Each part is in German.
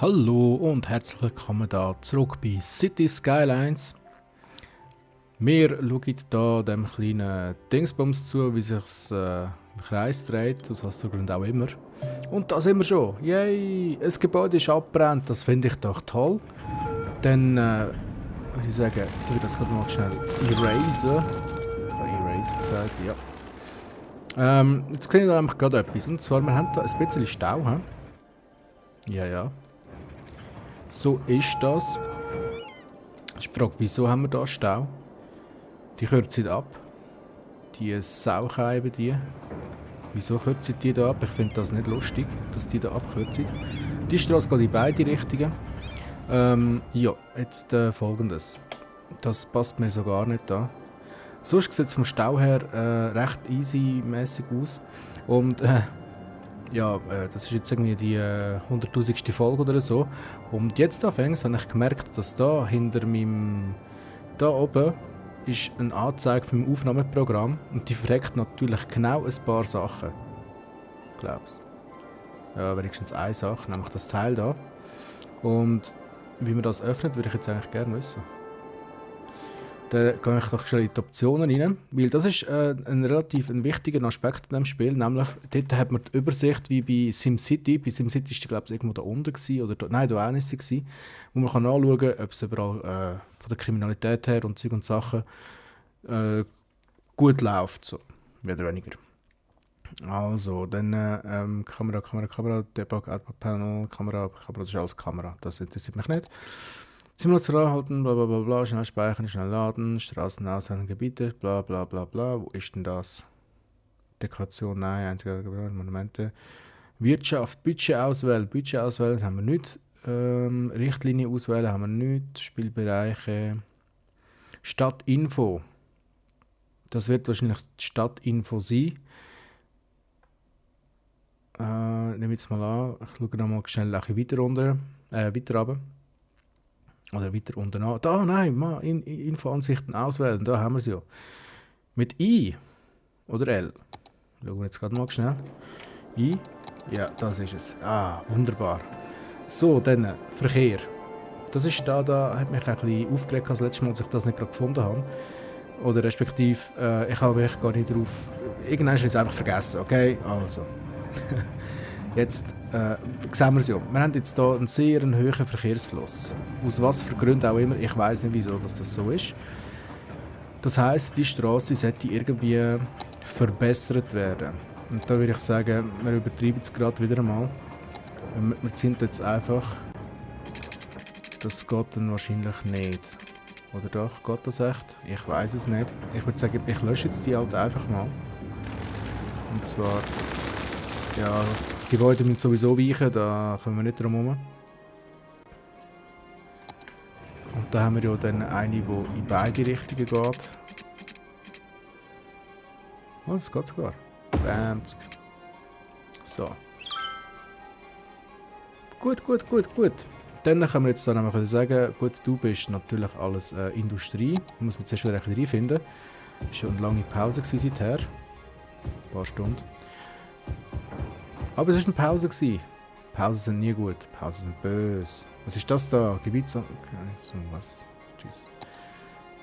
Hallo und herzlich willkommen da zurück bei City Skylines. Wir schauen hier dem kleinen Dingsbums zu, wie sich im Kreis dreht, aus was für Gründen auch immer. Und da sind wir schon. Yay! Ein Gebäude ist abgebrannt, das finde ich doch toll. Dann würde ich sagen, ich das gerade mal schnell erasen. Ich habe erasen gesagt, ja. Jetzt sehe ich da nämlich gerade etwas. Und zwar, wir haben da ein bisschen Stau. He? Ja. So ist das. Ich frage, wieso haben wir da Stau? Die kürzen ab. Die Saucheibe, die. Wieso kürzen die da ab? Ich finde das nicht lustig, dass die da abkürzen. Die Straße geht in beide Richtungen. Ja, jetzt folgendes. Das passt mir so gar nicht da. Sonst sieht es vom Stau her recht easy-mäßig aus. Und das ist jetzt irgendwie die 100'000. Folge oder so. Und jetzt anfangs habe ich gemerkt, dass da hinter meinem, da oben, ist eine Anzeige für mein Aufnahmeprogramm und die verreckt natürlich genau ein paar Sachen. Glaub's. Ja, wenigstens eine Sache, nämlich das Teil da. Und wie man das öffnet, würde ich jetzt eigentlich gerne wissen. Dann gehe ich doch schnell in die Optionen rein, weil das ist ein relativ wichtiger Aspekt in diesem Spiel, nämlich dort hat man die Übersicht wie bei SimCity. Bei SimCity ist die, glaube ich, irgendwo da unten gewesen, oder nein, da auch nicht gewesen, wo man kann nachschauen kann, ob es überall von der Kriminalität her und Zeug und Sachen gut läuft, so, mehr oder weniger. Also, dann Kamera, Debug, Output Panel, Kamera, das ist alles Kamera, das interessiert mich nicht. Simulation anhalten, bla bla bla bla, schnell speichern, schnell laden, Straßen auswählen, Gebiete, bla bla bla bla. Wo ist denn das? Dekoration, nein, einzige Monumente. Wirtschaft, Budget auswählen haben wir nicht. Richtlinie auswählen haben wir nicht. Spielbereiche. Stadtinfo. Das wird wahrscheinlich die Stadtinfo sein. Nehmen wir jetzt mal an. Ich schaue nochmal schnell ein bisschen weiter runter. Oder weiter unten an. Da, nein, Infoansichten auswählen, da haben wir es ja. Mit I oder L. Schauen wir jetzt gerade mal schnell. I, ja, das ist es. Ah, wunderbar. So, dann Verkehr. Das ist da hat mich ein bisschen aufgeregt, als letztes Mal, als ich das nicht gerade gefunden habe. Oder respektive, ich habe mich gar nicht drauf... Irgendwann ist es einfach vergessen, okay? Also. Jetzt sehen wir es ja. Wir haben jetzt hier einen sehr hohen Verkehrsfluss. Aus was für Gründen auch immer. Ich weiß nicht, wieso dass das so ist. Das heisst, die Straße sollte irgendwie verbessert werden. Und da würde ich sagen, wir übertreiben es gerade wieder einmal. Wir sind jetzt einfach... Das geht dann wahrscheinlich nicht. Oder doch? Geht das echt? Ich weiß es nicht. Ich würde sagen, ich lösche jetzt die halt einfach mal. Und zwar... Ja... Gebäude müssen sowieso weichen, da kommen wir nicht drum herum. Und da haben wir ja dann eine, die in beide Richtungen geht. Oh, das geht sogar. Bamsk. So. Gut. Dann können wir jetzt dann einfach sagen, gut, du bist natürlich alles Industrie. Da muss man zuerst wieder ein bisschen reinfinden. Das war schon eine lange Pause seither. Ein paar Stunden. Aber es war eine Pause. Pausen sind nie gut. Pausen sind böse. Was ist das da? Gebiets... Okay, so was. Tschüss.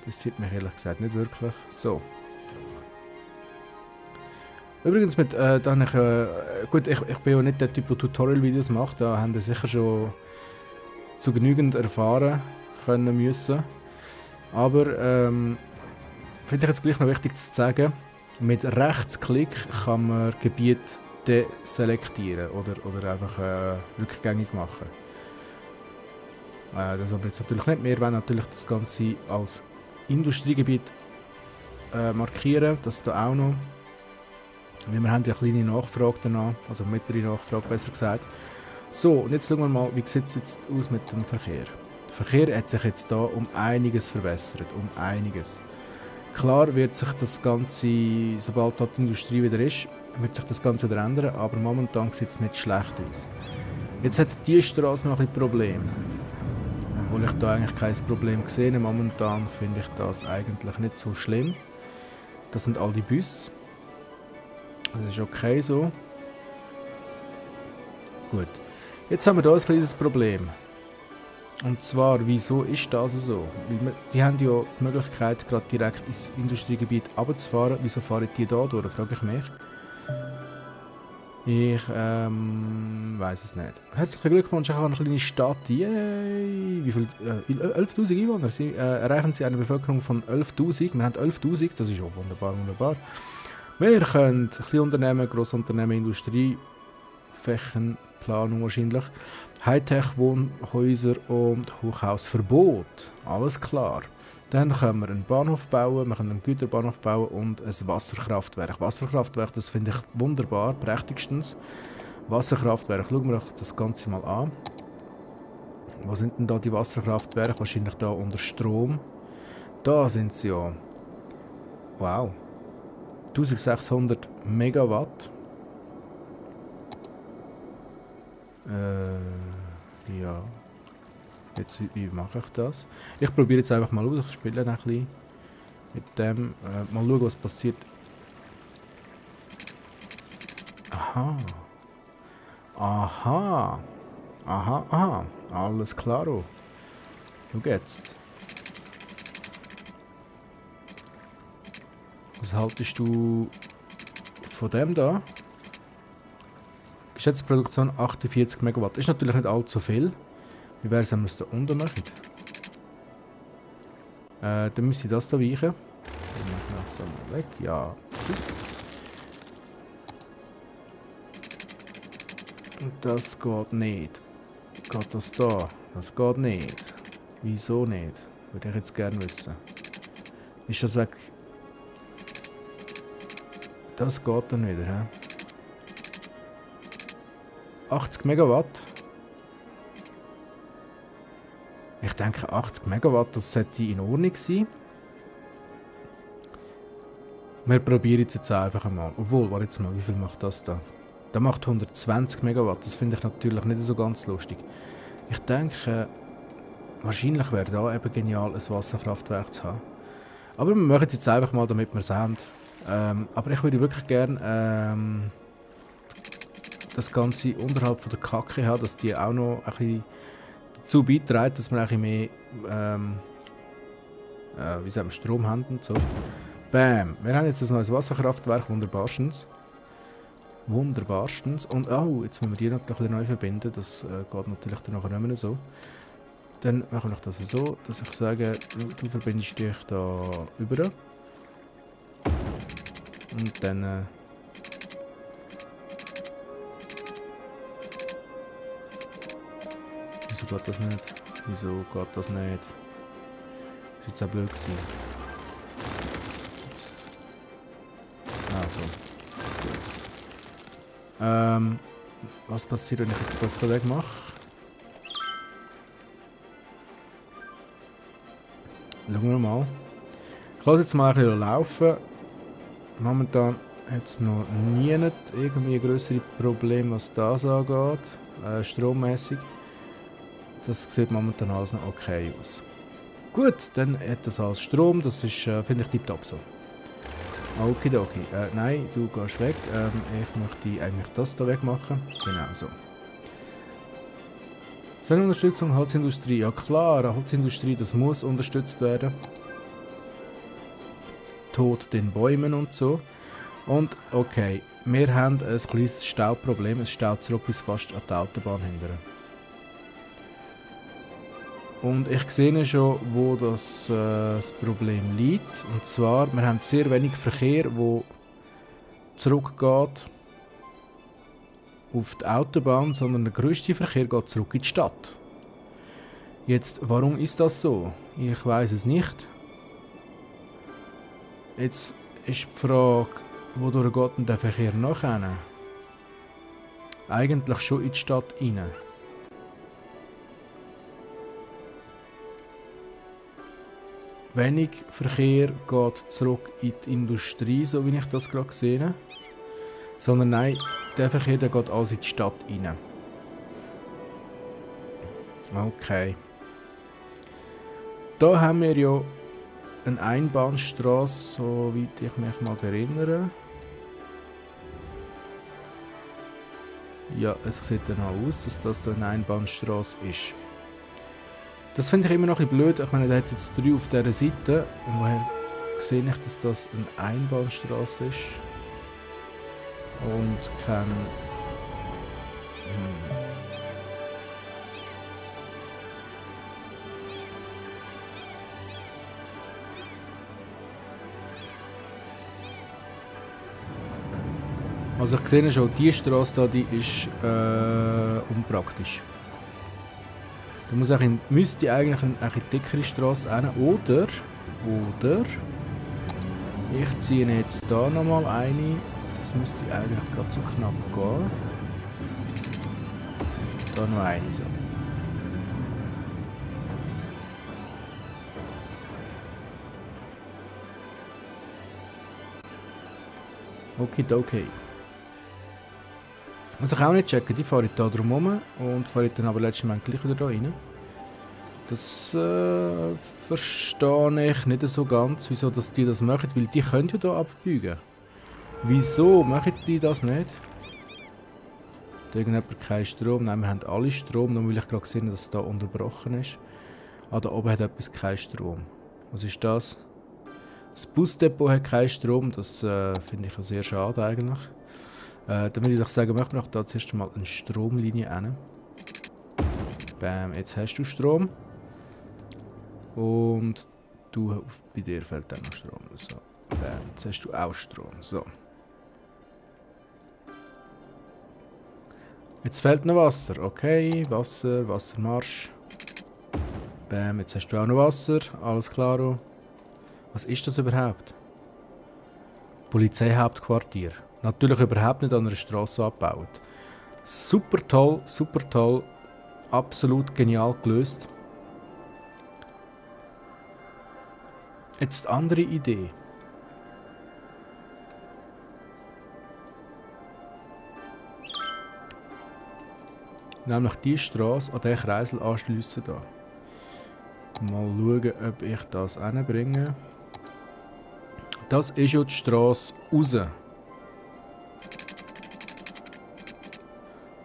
Das sieht mich ehrlich gesagt nicht wirklich. So. Übrigens mit... gut, ich bin ja nicht der Typ, der Tutorial-Videos macht. Da haben wir sicher schon zu genügend erfahren können müssen. Aber finde ich jetzt gleich noch wichtig zu sagen, mit Rechtsklick kann man Gebiet deselektieren oder einfach rückgängig machen. Das aber jetzt natürlich nicht. Wir wollen natürlich das Ganze als Industriegebiet markieren, das da auch noch. Wir haben ja eine kleine Nachfrage danach, also mittlere Nachfrage besser gesagt. So, und jetzt schauen wir mal, wie sieht es jetzt aus mit dem Verkehr. Der Verkehr hat sich jetzt da um einiges verbessert, um einiges. Klar wird sich das Ganze, sobald dort die Industrie wieder ist, wird sich das Ganze wieder ändern, aber momentan sieht es nicht schlecht aus. Jetzt hat die Straße noch ein Problem. Obwohl ich da eigentlich kein Problem sehe, momentan finde ich das eigentlich nicht so schlimm. Das sind all die Busse. Das ist okay so. Gut. Jetzt haben wir hier ein kleines Problem. Und zwar, wieso ist das so? Weil die haben ja die Möglichkeit, gerade direkt ins Industriegebiet runterzufahren. Wieso fahren die da durch, frage ich mich. Ich weiß es nicht. Herzlichen Glückwunsch, ich habe eine kleine Stadt. Yay! Wie viel? 11.000 Einwohner. Sie erreichen sie eine Bevölkerung von 11.000. Wir haben 11.000, das ist auch wunderbar, wunderbar. Wir können kleine Unternehmen, Grossunternehmen, Industrie, Flächenplanung wahrscheinlich, Hightech-Wohnhäuser und Hochhausverbot. Alles klar. Dann können wir einen Bahnhof bauen, wir können einen Güterbahnhof bauen und ein Wasserkraftwerk. Wasserkraftwerk, das finde ich wunderbar, prächtigstens. Wasserkraftwerk, schauen wir uns das Ganze mal an. Wo sind denn da die Wasserkraftwerke? Wahrscheinlich da unter Strom. Da sind sie ja. Wow. 1600 Megawatt. Ja. Jetzt, wie mache ich das? Ich probiere jetzt einfach mal aus. Ich spiele ein bisschen mit dem. Mal schauen, was passiert. Aha. Aha. Aha, aha. Alles klaro. Schau jetzt. Was haltest du von dem da? Geschätzte Produktion 48 Megawatt. Ist natürlich nicht allzu viel. Wie wäre es, wenn wir es da unten machen? Dann müsste ich das da weichen. Dann machen wir das mal weg. Ja, tschüss. Und das geht nicht. Geht das da? Das geht nicht. Wieso nicht? Würde ich jetzt gerne wissen. Ist das weg? Das geht dann wieder, hä? 80 Megawatt. Ich denke 80 Megawatt, das sollte in Ordnung sein. Wir probieren es jetzt einfach einmal. Obwohl, warte jetzt mal, wie viel macht das da? Das macht 120 Megawatt, das finde ich natürlich nicht so ganz lustig. Ich denke, wahrscheinlich wäre da eben genial, ein Wasserkraftwerk zu haben. Aber wir machen es jetzt einfach mal, damit wir es haben. Aber ich würde wirklich gerne das Ganze unterhalb von der Kacke haben, dass die auch noch ein bisschen dazu beiträgt, dass wir ein bisschen mehr wie sagen wir, Strom haben und so. Bam! Wir haben jetzt ein neues Wasserkraftwerk, wunderbarstens. Wunderbarstens. Und oh, jetzt müssen wir die natürlich wieder neu verbinden, das geht natürlich dann nachher nicht mehr so. Dann machen wir das so, dass ich sage, du verbindest dich da über. Und dann wieso geht das nicht? Wieso geht das nicht? Das ist jetzt auch blöd gewesen. Ups. Also. Gut. Was passiert, wenn ich jetzt das da weg mache? Schauen wir mal. Ich lasse jetzt mal ein bisschen laufen. Momentan hat es noch nie irgendwie größere Probleme, was das angeht. Strommäßig. Das sieht momentan alles noch okay aus. Gut, dann hat das alles Strom. Das ist, finde ich, tiptop so. Okidoki. Nein, du gehst weg. Ich möchte eigentlich das da wegmachen. Genau so. Seine Unterstützung Holzindustrie. Ja klar, eine Holzindustrie, das muss unterstützt werden. Tod den Bäumen und so. Und okay, wir haben ein kleines Stauproblem. Es staut zurück bis fast an die Autobahn hinterher. Und ich sehe schon, wo das Problem liegt. Und zwar, wir haben sehr wenig Verkehr, der zurückgeht auf die Autobahn, sondern der grösste Verkehr geht zurück in die Stadt. Jetzt, warum ist das so? Ich weiß es nicht. Jetzt ist die Frage, wodurch geht denn der Verkehr nachher? Eigentlich schon in die Stadt rein. Wenig Verkehr geht zurück in die Industrie, so wie ich das gerade sehe. Sondern nein, der Verkehr der geht alles in die Stadt rein. Okay. Da haben wir ja eine Einbahnstraße, soweit ich mich mal erinnere. Ja, es sieht dann auch aus, dass das da eine Einbahnstraße ist. Das finde ich immer noch ein bisschen blöd. Ich meine, da hat jetzt 3 auf dieser Seite. Und woher sehe ich, dass das eine Einbahnstraße ist? Und kein... Also ich sehe schon, diese Straße da, die ist unpraktisch. Da müsste eigentlich eine dickere Straße rein. Oder ich ziehe jetzt da nochmal eine. Das müsste eigentlich gerade so knapp gehen. Da noch eine so. Okay. Was ich auch nicht checke, die fahre ich da drum herum und fahre ich dann aber letztes Mal gleich wieder da rein. Das verstehe ich nicht so ganz, wieso dass die das machen, weil die können ja hier abbiegen. Wieso machen die das nicht? Hat irgendjemand keinen Strom? Nein, wir haben alle Strom, nur will ich gerade sehen, dass es da unterbrochen ist. Ah, da oben hat etwas keinen Strom. Was ist das? Das Busdepot hat keinen Strom, das finde ich auch sehr schade eigentlich. Dann würde ich doch sagen, machen wir doch da zuerst mal eine Stromlinie hin. Bam, jetzt hast du Strom. Und bei dir fällt dann noch Strom. So, bam, jetzt hast du auch Strom. So. Jetzt fehlt noch Wasser. Okay, Wassermarsch. Bam, jetzt hast du auch noch Wasser. Alles klar. Was ist das überhaupt? Polizeihauptquartier. Natürlich überhaupt nicht an einer Straße abgebaut. Super toll. Absolut genial gelöst. Jetzt die andere Idee. Nämlich die Straße an den Kreisel anschliessen da. Mal schauen, ob ich das hinbringe. Das ist ja die Straße raus.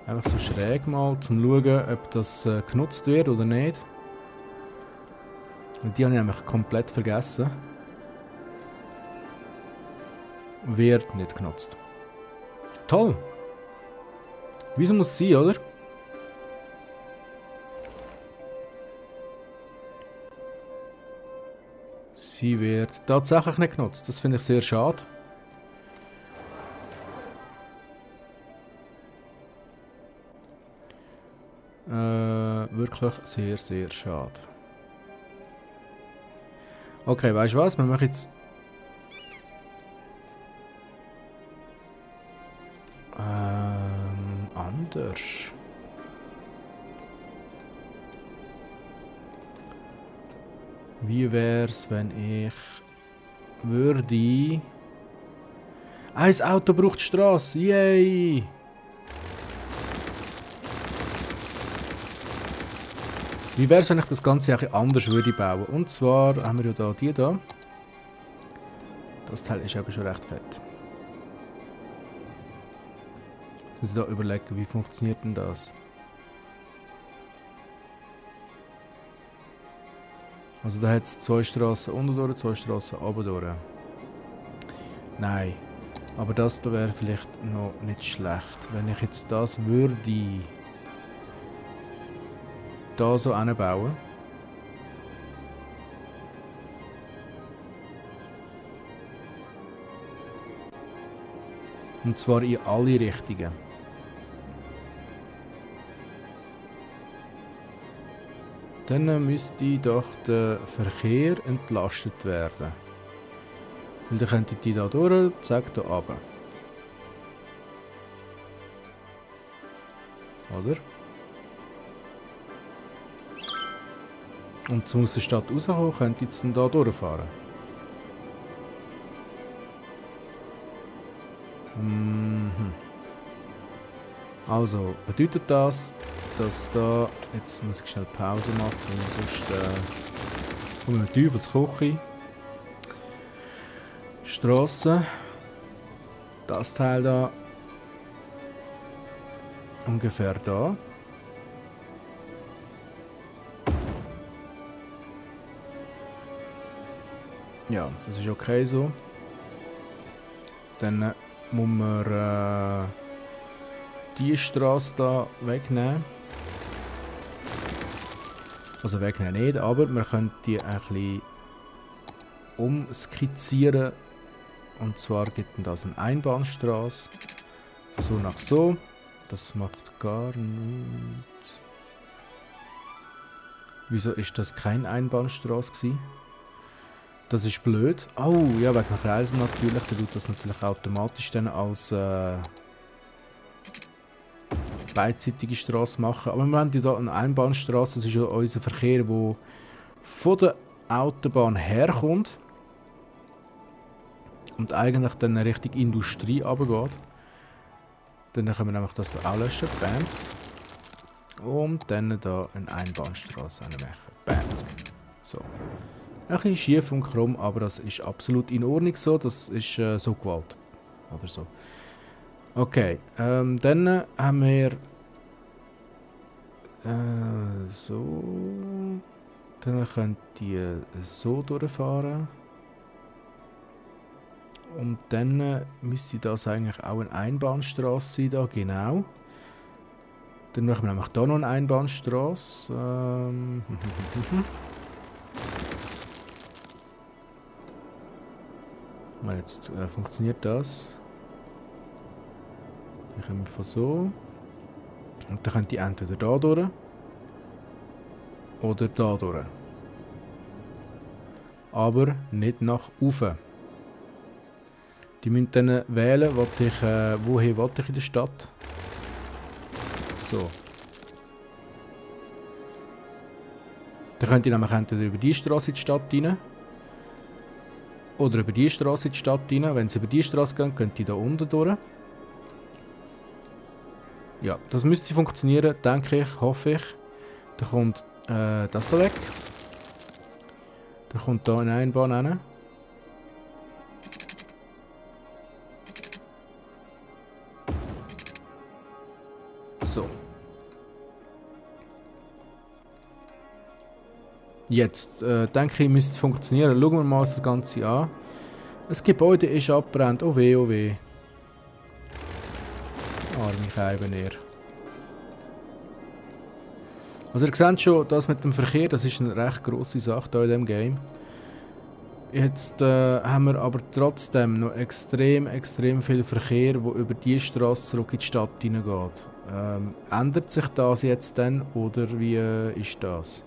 Einfach so schräg mal, zum schauen, ob das genutzt wird oder nicht. Und die habe ich nämlich komplett vergessen. Wird nicht genutzt. Toll! Wieso muss es sein, oder? Sie wird tatsächlich nicht genutzt. Das finde ich sehr schade. Wirklich sehr, sehr schade. Okay, weißt du was? Wir machen jetzt... anders. Wie wär's, wenn ich... würde... das Auto braucht Straße! Yay! Wie wäre es, wenn ich das Ganze auch anders würde bauen? Und zwar haben wir ja da die da. Das Teil ist aber schon recht fett. Jetzt muss ich da überlegen, wie funktioniert denn das? Also da hat es 2 Straßen unten durch, 2 Straßen oben durch. Nein. Aber das da wäre vielleicht noch nicht schlecht. Wenn ich jetzt das würde... da so anbauen. Und zwar in alle Richtungen. Dann müsste doch der Verkehr entlastet werden. Weil dann könnte die da durch, zack, da runter. Oder? Und zum aus der Stadt rauskommen, könnte jetzt dann da durchfahren. Also, bedeutet das, dass da... Jetzt muss ich schnell Pause machen, sonst kommen wir Teufelsküche. Strasse. Das Teil da. ungefähr da. Ja, das ist okay so. Dann muss man die Straße da wegnehmen. Also wegnehmen nicht, aber man könnte die ein bisschen umskizzieren. Und zwar gibt das eine Einbahnstraße. So nach so. Das macht gar nichts. Wieso ist das keine Einbahnstraße gewesen? Das ist blöd. Oh, ja, wegen Kreisen natürlich. Der tut das natürlich automatisch dann als beidseitige Straße machen. Aber wir haben ja hier eine Einbahnstraße. Das ist ja unser Verkehr, der von der Autobahn herkommt. Und eigentlich dann Richtung Industrie runtergeht. Dann können wir nämlich das hier auch löschen. Bams. Und dann hier eine Einbahnstraße machen. Bams. So. Ein bisschen schief und krumm, aber das ist absolut in Ordnung so. Das ist so gewollt. Oder so. Okay. Dann haben wir so. Dann könnt ihr so durchfahren. Und dann müsste das eigentlich auch eine Einbahnstraße sein, da, genau. Dann machen wir nämlich hier noch eine Einbahnstraße. Mal jetzt funktioniert das. Dann kommen wir von so. Und dann könnt ihr entweder da durch oder da durch. Aber nicht nach oben. Die müssen dann wählen, wohin will ich in der Stadt. So. Dann könnt ihr nämlich entweder über die Straße in die Stadt rein. Oder über die Straße in die Stadt rein. Wenn sie über die Straße gehen, könnt ihr da unten durch. Ja, das müsste funktionieren, denke ich, hoffe ich. Dann kommt das da weg. Dann kommt da eine Einbahn rein. So. Jetzt denke ich, müsste es funktionieren. Schauen wir mal das Ganze an. Das Gebäude ist abbrennt. Oh weh, oh weh. Arme Keibener. Also ihr seht schon, das mit dem Verkehr, das ist eine recht grosse Sache hier in diesem Game. Jetzt haben wir aber trotzdem noch extrem viel Verkehr, der über die Straße zurück in die Stadt hineingeht. Ändert sich das jetzt dann oder wie ist das?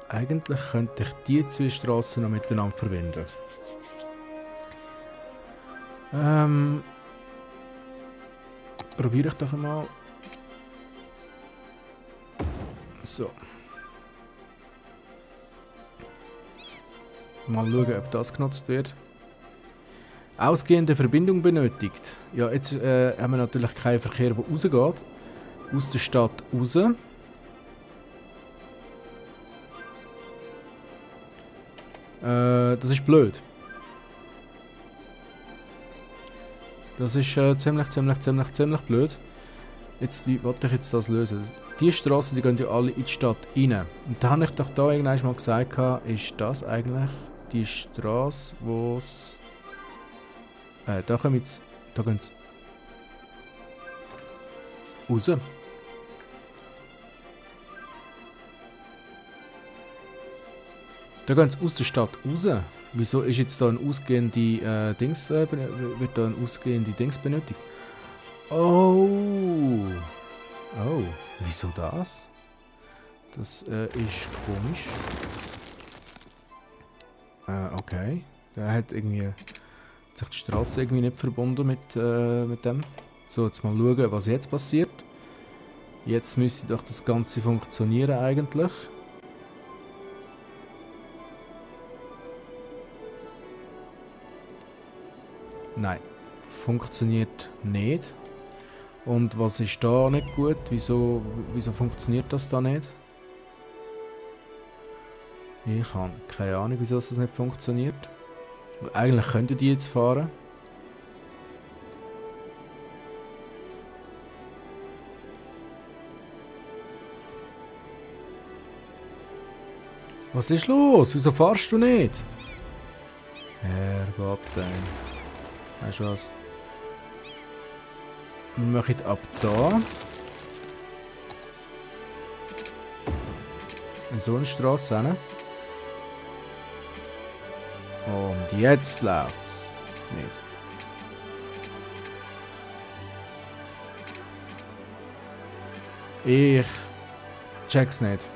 Eigentlich könnte ich die zwei Straßen noch miteinander verbinden. Probiere ich doch einmal. So. Mal schauen, ob das genutzt wird. Ausgehende Verbindung benötigt. Ja, jetzt haben wir natürlich keinen Verkehr, der rausgeht. Aus der Stadt raus. Das ist blöd. Das ist ziemlich blöd. Jetzt, wie wollte ich jetzt das lösen? Die Straßen, die gehen ja alle in die Stadt rein. Und da habe ich doch da irgendwann mal gesagt, ist das eigentlich die Straße, wo es... da kommen jetzt... Da gehen sie... raus. Da gehen sie aus der Stadt raus. Wieso ist jetzt da ein ausgehende Dings... wird da ein ausgehende Dings benötigt? Oh! Oh, wieso das? Das ist komisch. Okay. Der hat irgendwie sich die Straße irgendwie nicht verbunden mit dem. So, jetzt mal schauen, was jetzt passiert. Jetzt müsste doch das Ganze funktionieren eigentlich. Nein, funktioniert nicht. Und was ist da nicht gut? Wieso funktioniert das da nicht? Ich habe keine Ahnung, wieso das nicht funktioniert. Eigentlich könnten die jetzt fahren. Was ist los? Wieso fahrst du nicht? Herrgott, ey. Weißt du was? Wir machen ab da. In so eine Straße rein. Und jetzt läuft's. Nicht. Ich check's nicht.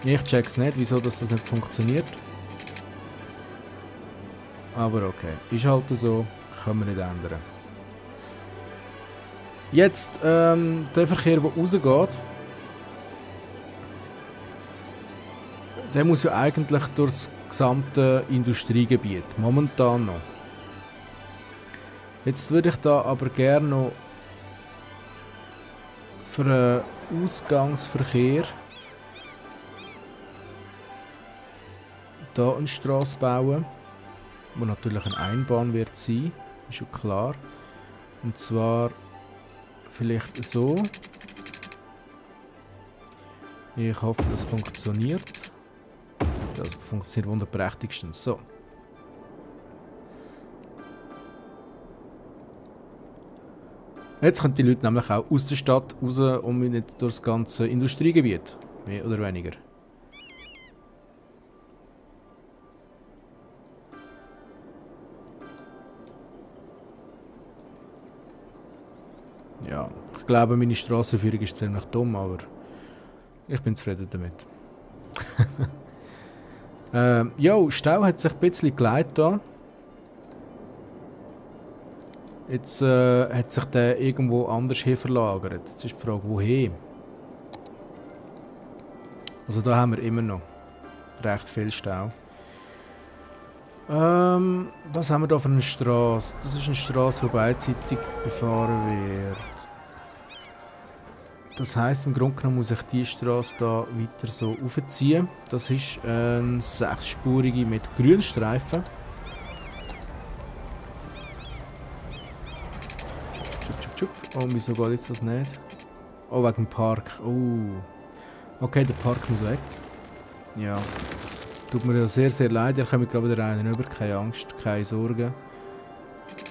Ich check's nicht, wieso das nicht funktioniert. Aber okay, ist halt so, können wir nicht ändern. Jetzt, der Verkehr, der rausgeht, der muss ja eigentlich durch das gesamte Industriegebiet, momentan noch. Jetzt würde ich da aber gerne noch für einen Ausgangsverkehr da eine Straße bauen, wo natürlich eine Einbahn wird sein, ist schon klar. Und zwar vielleicht so. Ich hoffe, das funktioniert. Das funktioniert wunderprächtigstens. So. Jetzt können die Leute nämlich auch aus der Stadt raus und nicht durch das ganze Industriegebiet. Mehr oder weniger. Ja, ich glaube, meine Strassenführung ist ziemlich dumm, aber ich bin zufrieden damit. Jo, Stau hat sich ein bisschen geleitet da. Jetzt hat sich der irgendwo anders hin verlagert. Jetzt ist die Frage, wohin? Also da haben wir immer noch recht viel Stau. Was haben wir da für eine Straße? Das ist eine Straße, die beidseitig befahren wird. Das heisst, im Grunde genommen muss ich die Straße da weiter so aufziehen. Das ist eine 6-spurige mit Grünstreifen. Oh, wieso geht jetzt das nicht? Oh, wegen dem Park. Oh. Okay, der Park muss weg. Ja. Tut mir ja sehr, sehr leid. Ihr kommt gerade wieder einen über. Keine Angst, keine Sorgen.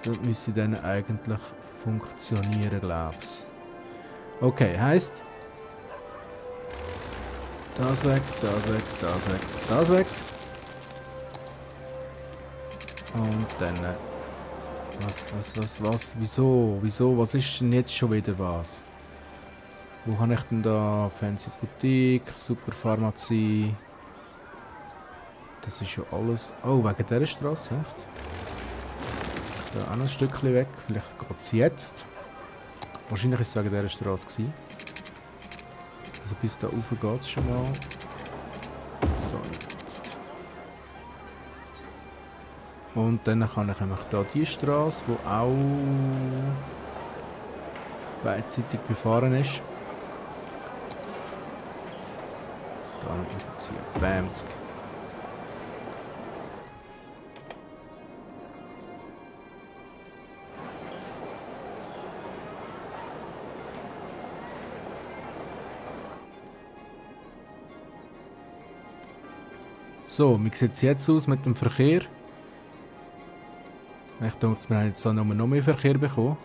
Das müsste dann eigentlich funktionieren, glaube ich. Okay, heisst... Das weg, das weg, das weg, das weg. Und dann... Was? Wieso? Was ist denn jetzt schon wieder was? Wo habe ich denn da? Fancy Boutique, Super Pharmazie. Das ist ja alles... Oh, wegen dieser Straße, echt? Da auch noch ein Stückchen weg. Vielleicht geht es jetzt. Wahrscheinlich war es wegen dieser Straße gewesen. Also bis da rauf geht es schon mal. So, jetzt. Und dann kann ich nämlich da die Straße, die auch beidseitig befahren ist. Da rausziehen. Bamsk. So, wie sieht es jetzt aus mit dem Verkehr? Ich denke, wir haben jetzt noch mehr Verkehr bekommen.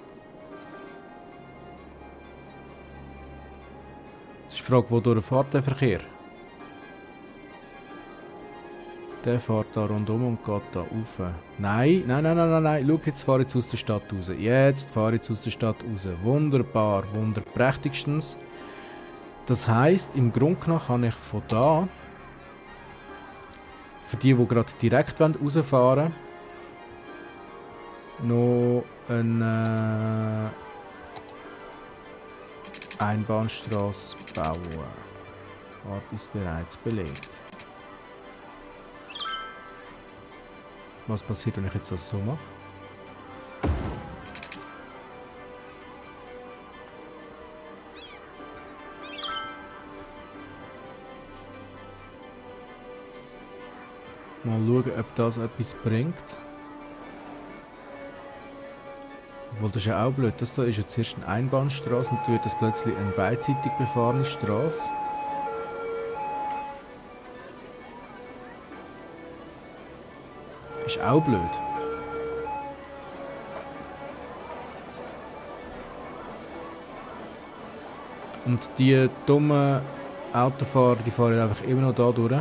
Das ist die Frage, wodurch fährt der Verkehr? Der fährt da rundum und geht da rauf. Nein. Schau, jetzt fahre ich aus der Stadt raus. Jetzt fahre ich aus der Stadt raus. Wunderbar, wunderprächtigstens. Das heisst, im Grunde genommen kann ich von da, für die gerade direkt rausfahren wollen, noch eine Einbahnstraße bauen. Ort ist bereits belegt. Was passiert, wenn ich jetzt das so mache? Mal schauen, ob das etwas bringt. Obwohl, das ist ja auch blöd. Das da ist jetzt erst eine Einbahnstraße und wird das plötzlich eine beidseitig befahrene Straße. Ist auch blöd. Und die dummen Autofahrer, die fahren einfach immer noch da durch.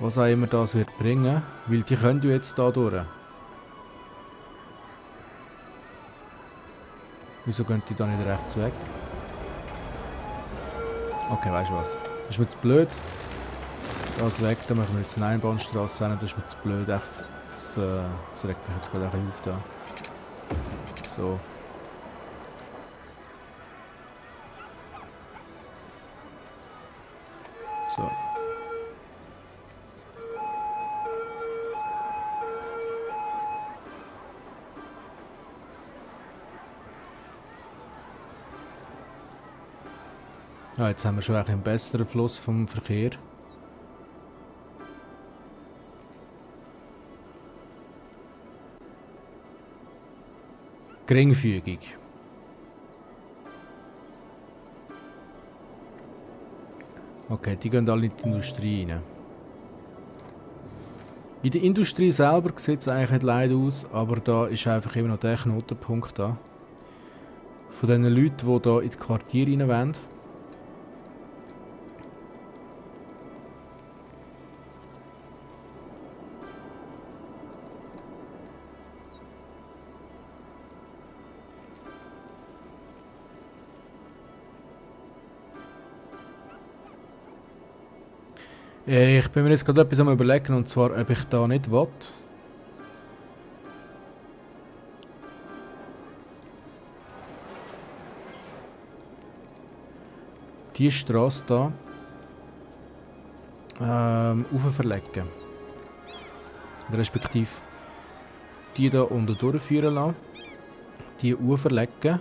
Was auch immer das wird bringen, weil die können ja jetzt da durch. Wieso gehen die da nicht rechts weg? Okay, weißt du was? Das ist mir zu blöd. Das weg, dann machen wir jetzt eine Einbahnstraße rein, das ist mir zu blöd, echt. Das regt mich jetzt gerade ein bisschen auf da. So. So. Ah, jetzt haben wir schon einen besseren Fluss vom Verkehr. Geringfügig. Okay, die gehen alle in die Industrie rein. In der Industrie selber sieht es eigentlich nicht leid aus, aber da ist einfach immer noch der Knotenpunkt da. Von den Leuten, die hier in die Quartiere rein wollen. Ich bin mir jetzt gerade etwas am Überlegen, und zwar, ob ich da nicht will. Die Straße da verlegen. Respektive die da unten durchführen lassen. Die verlegen.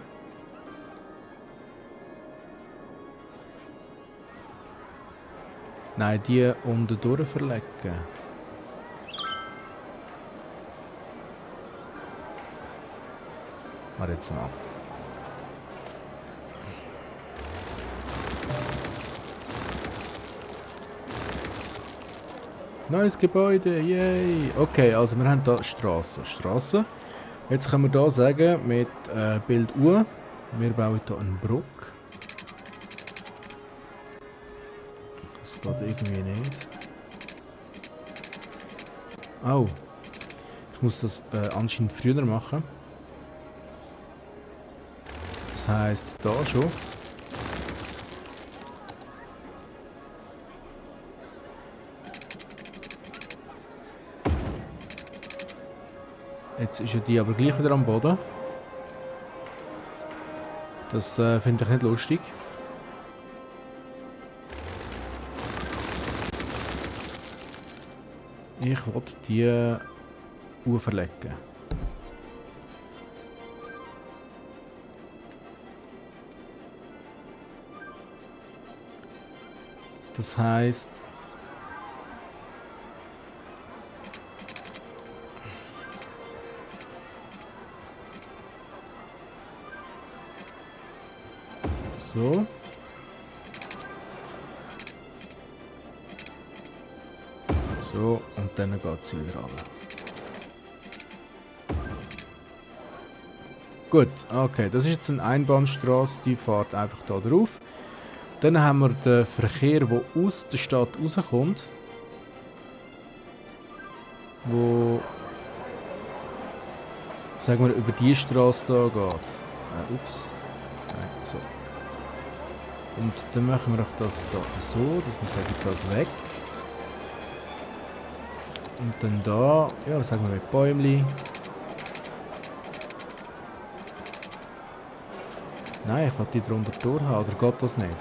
Nein, die unten durch verlegen. Warte jetzt mal. Neues Gebäude, yay! Okay, also wir haben hier Straße. Jetzt können wir hier sagen, mit Bild U, wir bauen hier eine Brücke. Das geht irgendwie nicht. Oh. Ich muss das anscheinend früher machen. Das heisst, da schon. Jetzt ist ja die aber gleich wieder am Boden. Das finde ich nicht lustig. Ich will die verlegen. Das heisst, so. So, und dann geht es wieder runter. Gut, okay, das ist jetzt eine Einbahnstraße, die fährt einfach da drauf. Dann haben wir den Verkehr, der aus der Stadt rauskommt. Wo, sagen wir, über die Straße da geht. Ups. Nein, so. Und dann machen wir auch das da so, dass wir sagen, das weg. Und dann da, ja, sagen wir mit Bäumli. Nein, ich will die drunter durchhaben, oder geht das nicht?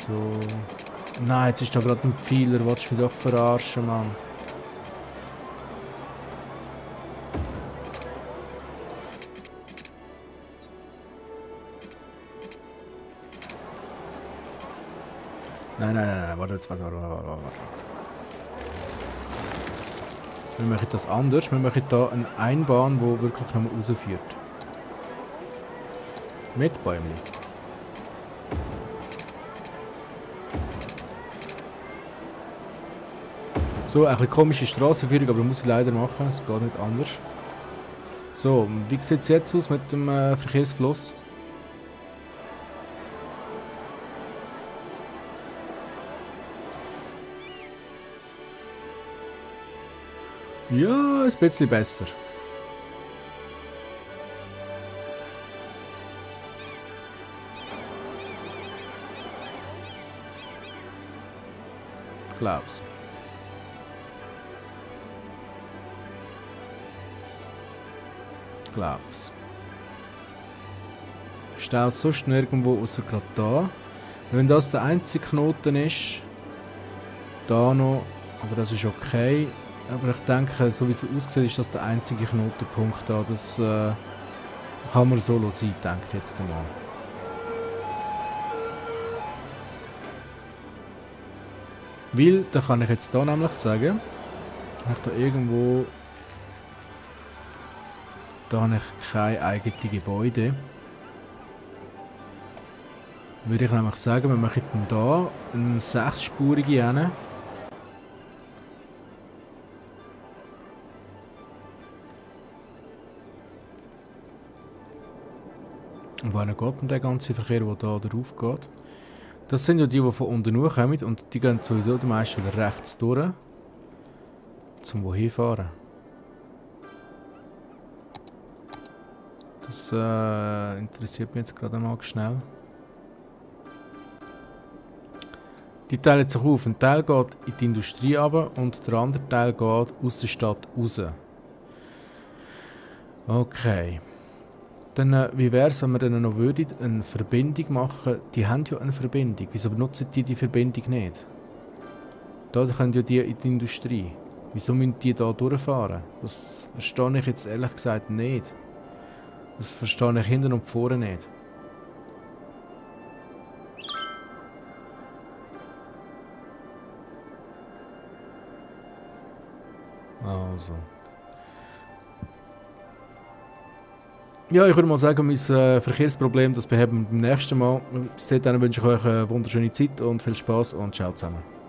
So. Nein, jetzt ist da gerade ein Pfeiler, willst du mich doch verarschen, Mann? Nein, warte. Wir machen das anders. Wir machen hier eine Einbahn, die wirklich nochmal rausführt. Mit Bäumen. So, eine bisschen komische Strassenführung, aber das muss ich leider machen, es geht nicht anders. So, wie sieht es jetzt aus mit dem Verkehrsfluss? Ja, ein bisschen besser. Glaub's. Glaub's. Steht sonst nirgendwo außer gerade da. Wenn das der einzige Knoten ist, da noch, aber das ist okay. Aber ich denke, so wie es aussieht, ist das der einzige Knotenpunkt da. Das kann man so sein, denke ich jetzt einmal. Weil, da kann ich jetzt da nämlich sagen, habe ich da irgendwo, da habe ich keine eigenen Gebäude. Würde ich nämlich sagen, wir machen da eine 6-spurige hin. Und wohin geht denn der ganze Verkehr, der da drauf geht? Das sind ja die von unten hochkommen und die gehen sowieso die meisten wieder rechts durch, zum wohin fahren. Das interessiert mich jetzt gerade mal schnell. Die teilen sich auf. Ein Teil geht in die Industrie runter und der andere Teil geht aus der Stadt raus. Okay. Dann, wie wäre es, wenn wir dann noch eine Verbindung machen? Die haben ja eine Verbindung. Wieso benutzen die Verbindung nicht? Da können ja die in die Industrie. Wieso müssen die da durchfahren? Das verstehe ich jetzt ehrlich gesagt nicht. Das verstehe ich hinten und vorne nicht. Also. Ja, ich würde mal sagen, mein Verkehrsproblem, das beheben wir beim nächsten Mal. Bis dahin wünsche ich euch eine wunderschöne Zeit und viel Spaß und ciao zusammen.